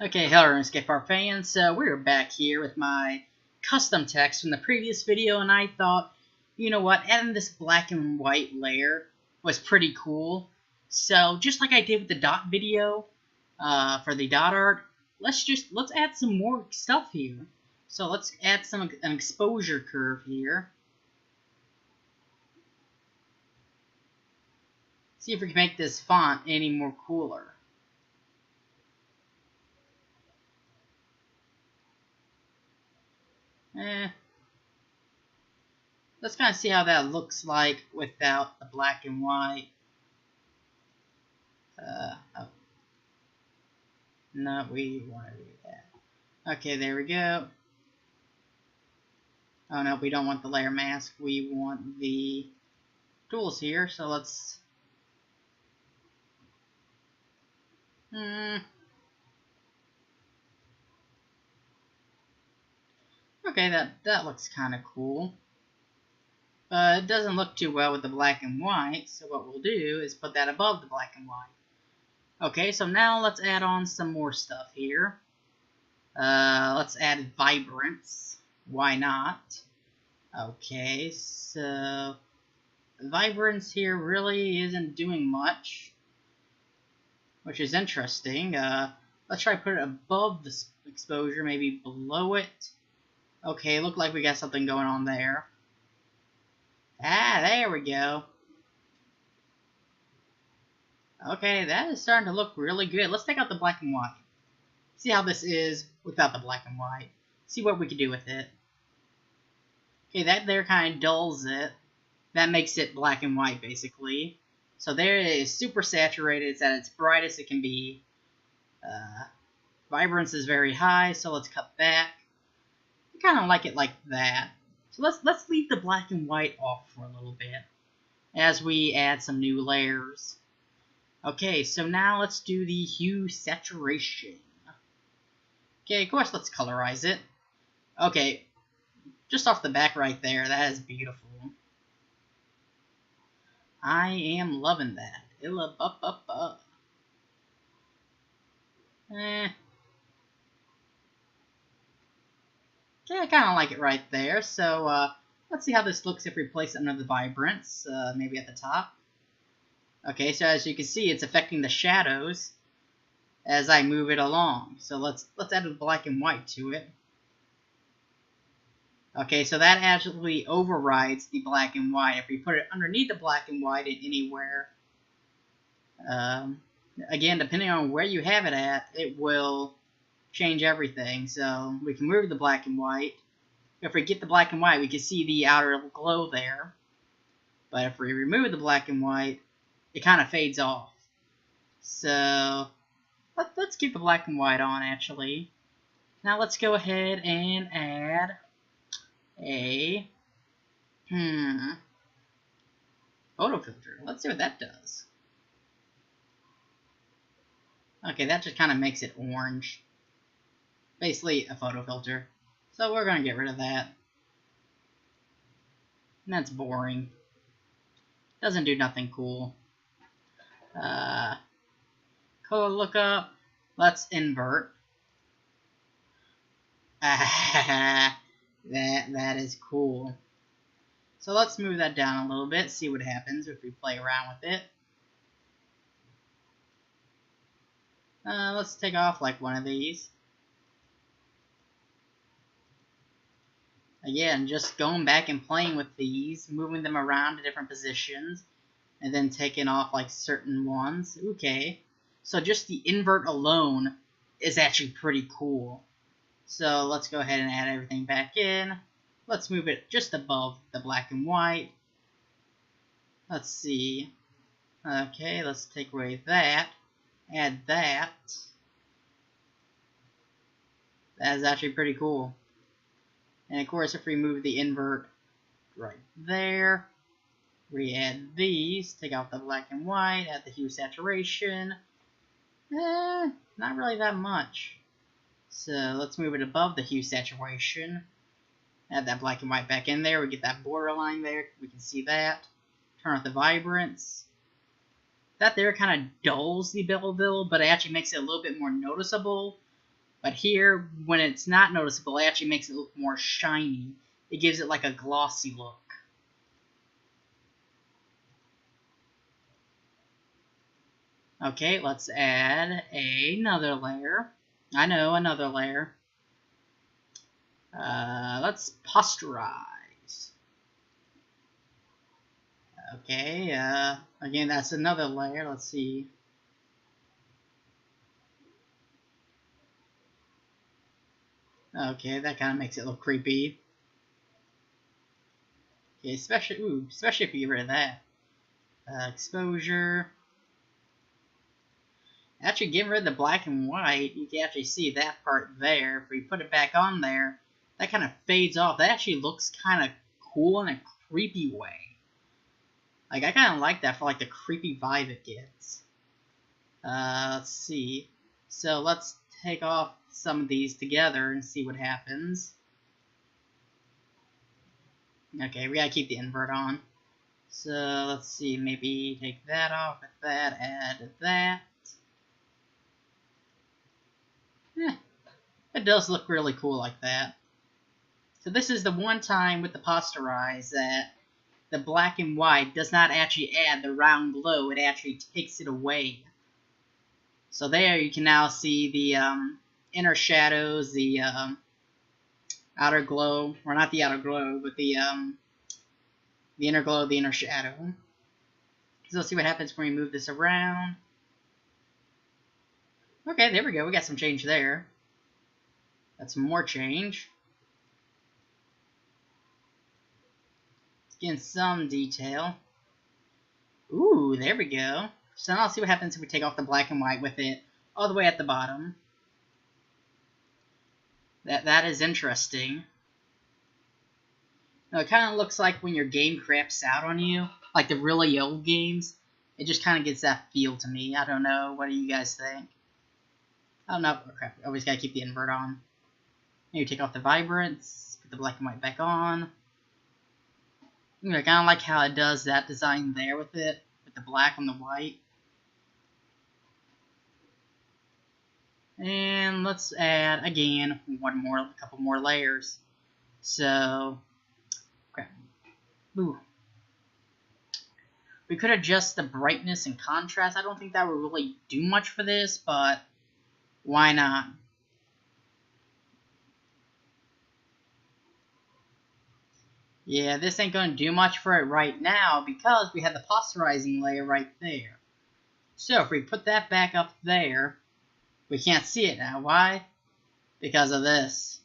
Okay, hello Runescapefar fans. So we're back here with my custom text from the previous video, and I thought, you know what, adding this black and white layer was pretty cool. So just like I did with the dot video for the dot art, let's add some more stuff here. So let's add an exposure curve here. See if we can make this font any more cooler. Let's kind of see how that looks like without the black and white. Oh. No, we want to do that. Okay, there we go. Oh no, we don't want the layer mask. We want the tools here, so let's... Okay, that looks kind of cool. It doesn't look too well with the black and white, so what we'll do is put that above the black and white. Okay, so now let's add on some more stuff here. Let's add vibrance. Why not? Okay, so vibrance here really isn't doing much, which is interesting. Let's try to put it above the exposure, maybe below it. Okay, look like we got something going on there. Ah, there we go. Okay, that is starting to look really good. Let's take out the black and white. See how this is without the black and white. See what we can do with it. Okay, that there kind of dulls it. That makes it black and white, basically. So there it is, super saturated. It's at its brightest it can be. Vibrance is very high, so let's cut back. I kind of like it like that. So let's leave the black and white off for a little bit as we add some new layers. Okay, so now let's do the hue saturation. Okay, of course, let's colorize it. Okay, just off the back right there, that is beautiful. I am loving that. Okay, I kind of like it right there. So let's see how this looks if we place it under the vibrance, maybe at the top. Okay, so as you can see, it's affecting the shadows as I move it along. So let's add the black and white to it. Okay, so that actually overrides the black and white. If we put it underneath the black and white anywhere, again, depending on where you have it at, it will change everything. So we can move the black and white. If we get the black and white, we can see the outer glow there. But if we remove the black and white, it kind of fades off. So let's keep the black and white on, actually. Now let's go ahead and add a photo filter. Let's see what that does. Okay, that just kind of makes it orange. Basically a photo filter. So we're going to get rid of that. And that's boring. Doesn't do nothing cool. Color lookup. Let's invert. That is cool. So let's move that down a little bit, see what happens if we play around with it. Let's take off like one of these. Again, just going back and playing with these, moving them around to different positions, and then taking off like certain ones. Okay, so just the invert alone is actually pretty cool. So let's go ahead and add everything back in. Let's move it just above the black and white. Let's see. Okay, let's take away that. Add that. That is actually pretty cool. And of course, if we move the invert right there, we add these, take out the black and white, add the hue saturation. Not really that much. So let's move it above the hue saturation. Add that black and white back in there. We get that borderline there. We can see that. Turn off the vibrance. That there kind of dulls the Belleville, but it actually makes it a little bit more noticeable. But here, when it's not noticeable, it actually makes it look more shiny. It gives it like a glossy look. Okay, let's add another layer. I know, another layer. Let's posterize. Okay, again, that's another layer. Let's see. Okay, that kind of makes it look creepy. Okay, especially if you get rid of that. Exposure. Actually, getting rid of the black and white, you can actually see that part there. If we put it back on there, that kind of fades off. That actually looks kind of cool in a creepy way. Like, I kind of like that for like the creepy vibe it gets. Let's see. So let's take off some of these together and see what happens. Okay, we gotta keep the invert on. So let's see, maybe take that off with that, add that. It does look really cool like that. So this is the one time with the posterize that the black and white does not actually add the round glow, it actually takes it away. So there you can now see the inner shadows, the outer glow, or not the outer glow, but the inner glow, the inner shadow. So let's see what happens when we move this around. Okay, there we go, we got some change there. That's more change. Getting some detail. Ooh, there we go. So now let's see what happens if we take off the black and white with it all the way at the bottom. That is interesting. Now, it kind of looks like when your game craps out on you, like the really old games. It just kind of gets that feel to me. I don't know. What do you guys think? Oh no, oh, crap. Always gotta keep the invert on. Maybe take off the vibrance, put the black and white back on. I kind of like how it does that design there with it, with the black and the white. And let's add, again, a couple more layers. So, okay. Ooh. We could adjust the brightness and contrast. I don't think that would really do much for this, but why not? Yeah, this ain't going to do much for it right now because we have the posterizing layer right there. So if we put that back up there, we can't see it now. Why? Because of this.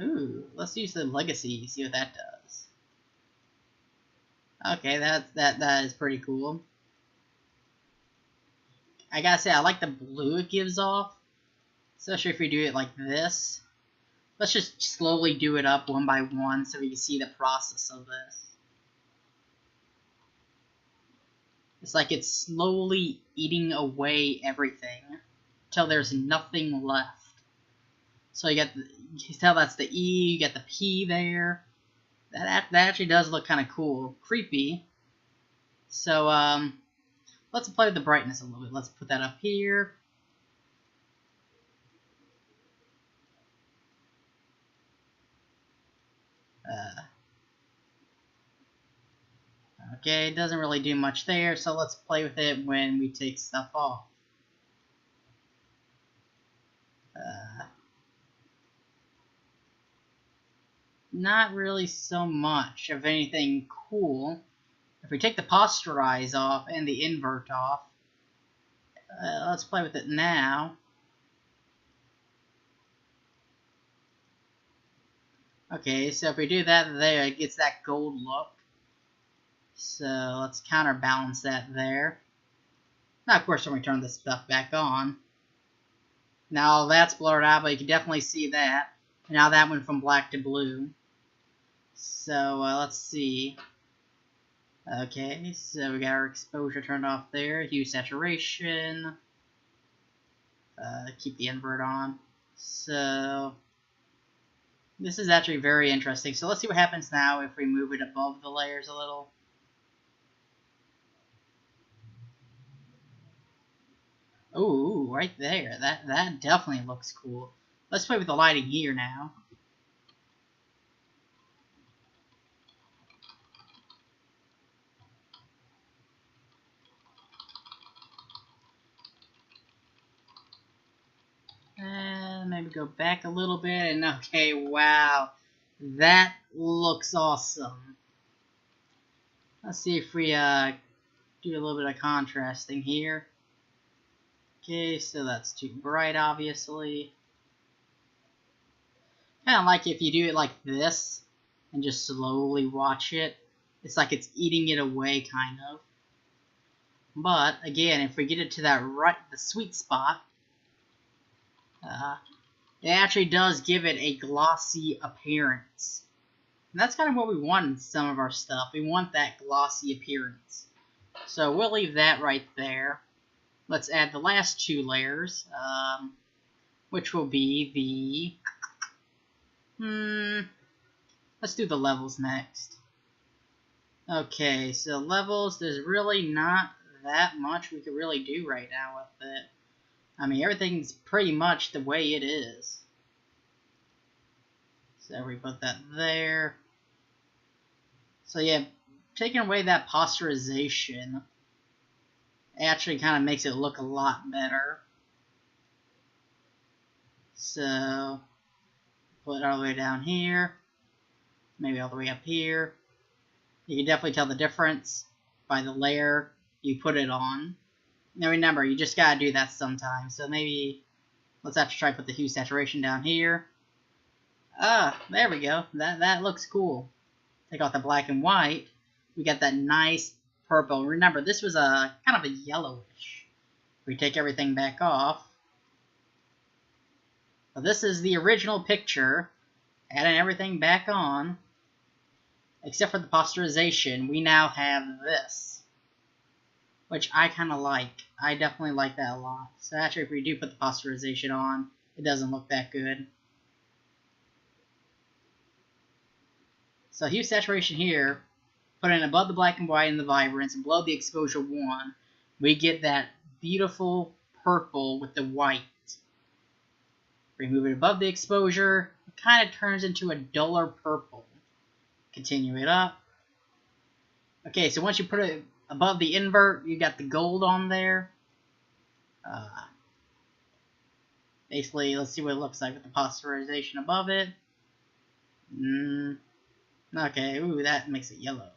Ooh, let's use the legacy, see what that does. Okay, that is pretty cool. I gotta say, I like the blue it gives off. Especially if we do it like this. Let's just slowly do it up one by one so we can see the process of this. It's like it's slowly eating away everything until there's nothing left. So you can tell that's the E, you get the P there. That actually does look kind of cool. Creepy. So, let's play with the brightness a little bit. Let's put that up here. Okay, it doesn't really do much there, so let's play with it when we take stuff off. Not really so much of anything cool. If we take the posterize off and the invert off, let's play with it now. Okay, so if we do that there, it gets that gold look. So let's counterbalance that there. Now, of course, when we turn this stuff back on, now that's blurred out, but you can definitely see that. Now that went from black to blue. So let's see. Okay, so we got our exposure turned off there. Hue saturation. Keep the invert on. So this is actually very interesting. So let's see what happens now if we move it above the layers a little. Ooh, right there. That definitely looks cool. Let's play with the lighting here now. And maybe go back a little bit, and okay, wow. That looks awesome. Let's see if we do a little bit of contrasting here. Okay, so that's too bright, obviously. Kind of like if you do it like this, and just slowly watch it. It's like it's eating it away, kind of. But, again, if we get it to the sweet spot, it actually does give it a glossy appearance. And that's kind of what we want in some of our stuff. We want that glossy appearance. So we'll leave that right there. Let's add the last two layers, which will be the... let's do the levels next. Okay, so levels, there's really not that much we could really do right now with it. I mean, everything's pretty much the way it is. So we put that there. So yeah, taking away that posterization actually kind of makes it look a lot better. So, put it all the way down here. Maybe all the way up here. You can definitely tell the difference by the layer you put it on. Now remember, you just gotta do that sometimes. So maybe, let's have to try to put the hue saturation down here. There we go. That looks cool. Take off the black and white. We got that nice purple. Remember, this was a kind of a yellowish. We take everything back off. So this is the original picture. Adding everything back on. Except for the posterization, we now have this. Which I kind of like. I definitely like that a lot. So actually, if we do put the posterization on, it doesn't look that good. So hue saturation here, put it above the black and white and the vibrance, and below the exposure 1, we get that beautiful purple with the white. Remove it above the exposure, it kind of turns into a duller purple. Continue it up. Okay, so once you put it above the invert, you got the gold on there. Basically, let's see what it looks like with the posterization above it. Okay, ooh, that makes it yellow.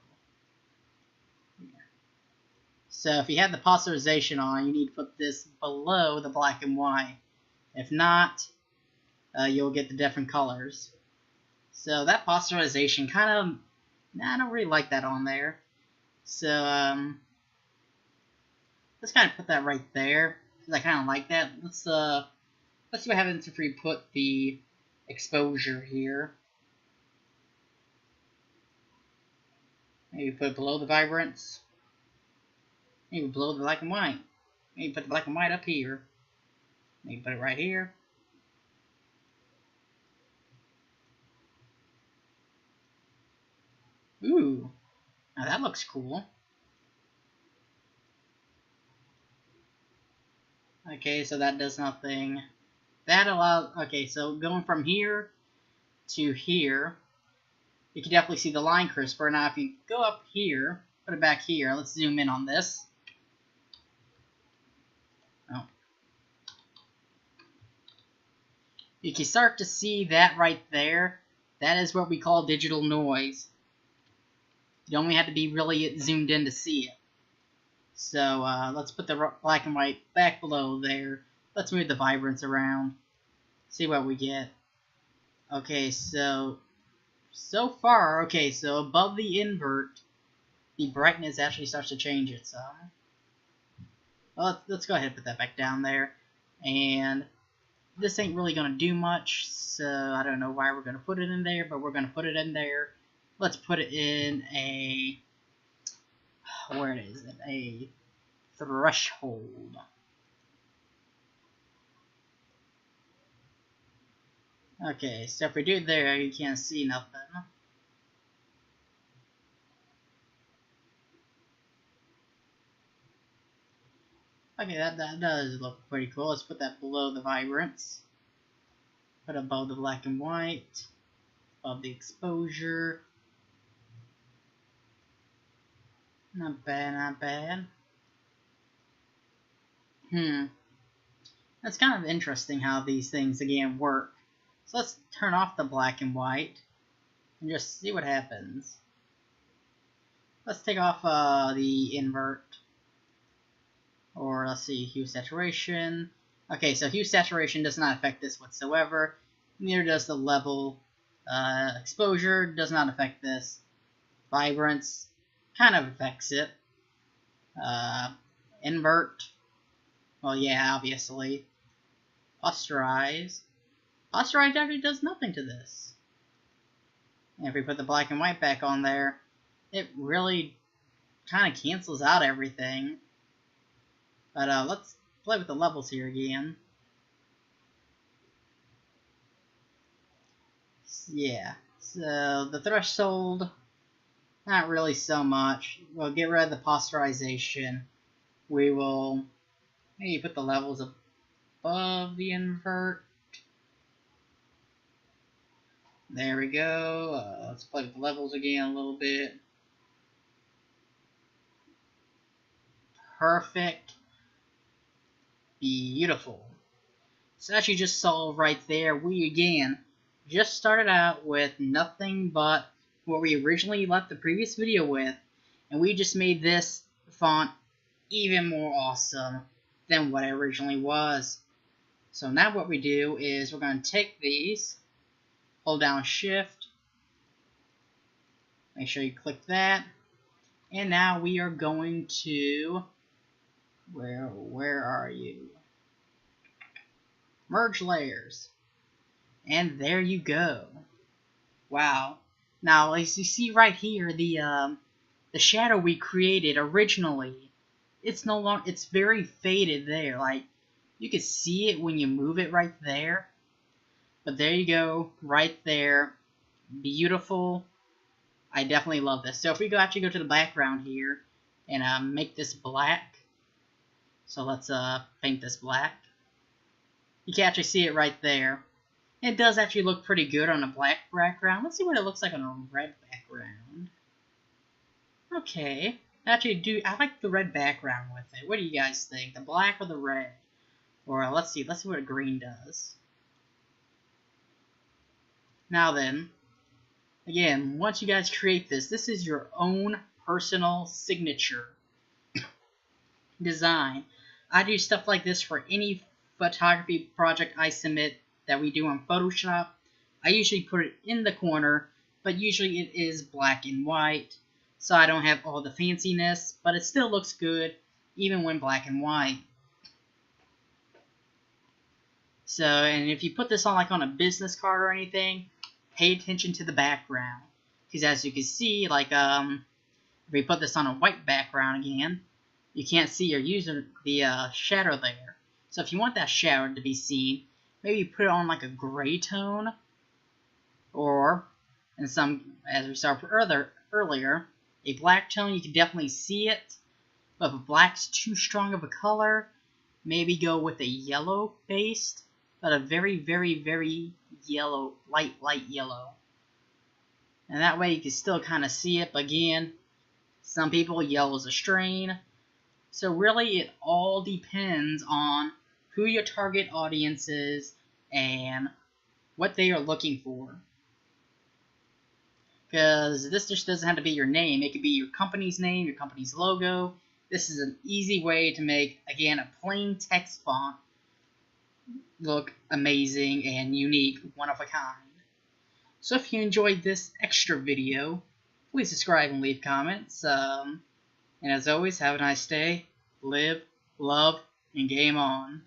So if you have the posterization on, you need to put this below the black and white. If not, you'll get the different colors. So that posterization kind of, I don't really like that on there. So let's kind of put that right there, because I kind of like that. Let's see what happens if we put the exposure here. Maybe put it below the vibrance. Maybe below the black and white. Maybe put the black and white up here. Maybe put it right here. Ooh, now that looks cool. Okay, so that does nothing. That allows, okay, so going from here to here, you can definitely see the line crisper. Now if you go up here, put it back here, let's zoom in on this. Oh. You can start to see that right there. That is what we call digital noise. You only have to be really zoomed in to see it. So let's put the black and white back below there. Let's move the vibrance around. See what we get. Okay, so far, okay, so above the invert, the brightness actually starts to change it some. Well, let's go ahead and put that back down there. And this ain't really going to do much, so I don't know why we're going to put it in there, but we're going to put it in there. Let's put it in a, where is it? A threshold. Okay, so if we do it there, you can't see nothing. Okay, that does look pretty cool. Let's put that below the vibrance. Put above the black and white. Above the exposure. Not bad, not bad. That's kind of interesting how these things again work. So let's turn off the black and white and just see what happens. Let's take off the invert. Or let's see, hue saturation. Okay, so hue saturation does not affect this whatsoever. Neither does the level. Exposure does not affect this. Vibrance kind of affects it. Invert. Well, yeah, obviously. Posterize. Posterize actually does nothing to this. And if we put the black and white back on there, it really kind of cancels out everything. But let's play with the levels here again. Yeah, so the threshold, not really so much. We'll get rid of the posterization. We will maybe put the levels above the invert. There we go. Let's play with the levels again a little bit. Perfect. Beautiful. So as you just saw right there, we again just started out with nothing but what we originally left the previous video with, and we just made this font even more awesome than what it originally was. So now what we do is we're going to take these, hold down Shift, make sure you click that, and now we are going to, where are you? Merge layers. And there you go. Wow. Now, as you see right here, the shadow we created originally, it's no longer, it's very faded there. Like, you can see it when you move it right there. But there you go, right there. Beautiful. I definitely love this. So if we actually go to the background here and make this black. So let's paint this black. You can actually see it right there. It does actually look pretty good on a black background. Let's see what it looks like on a red background. Okay. Actually, I like the red background with it. What do you guys think? The black or the red? Or let's see what a green does. Now then, again, once you guys create this, this is your own personal signature design. I do stuff like this for any photography project I submit that we do on Photoshop. I usually put it in the corner, but usually it is black and white, so I don't have all the fanciness, but it still looks good even when black and white. So, and if you put this on like on a business card or anything, pay attention to the background, because as you can see, like if we put this on a white background again, you can't see or use the shadow there. So if you want that shadow to be seen, maybe put it on like a gray tone, or in some, as we saw earlier, a black tone. You can definitely see it, but if black's too strong of a color, maybe go with a yellow based, but a very, very, very yellow, light yellow. And that way you can still kind of see it, but again, some people, yellow is a strain. So really it all depends on who your target audience is and what they are looking for. Because this just doesn't have to be your name. It could be your company's name, your company's logo. This is an easy way to make, again, a plain text font look amazing and unique, one of a kind. So if you enjoyed this extra video, please subscribe and leave comments. And as always, have a nice day, live, love, and game on.